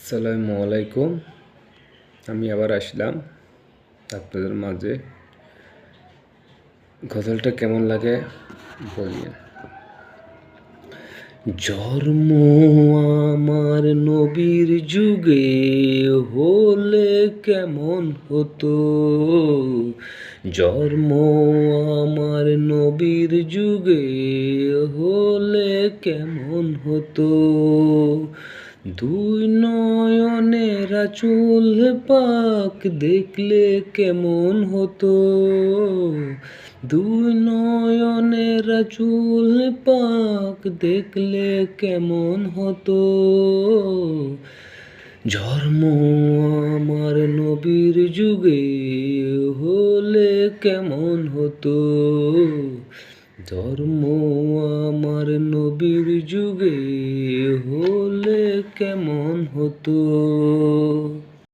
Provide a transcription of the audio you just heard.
আসসালামু আলাইকুম। আমি আবার আসলাম আপনাদের মাঝে। গজলটা কেমন লাগে বলিয়ে। জন্ম আমার নবীর যুগে হলে কেমন হতো, জন্ম আমার নবীর যুগে হলে কেমন হতো। দুই নয়নের আঁচল পাক দেখলে কেমন হতো, দুই নয়নের আঁচল পাক দেখলে কেমন হতো। জন্ম আমার নবীর যুগে হলে কেমন হতো, ধর্ম আমার নবীর যুগে হলে কেমন হতো।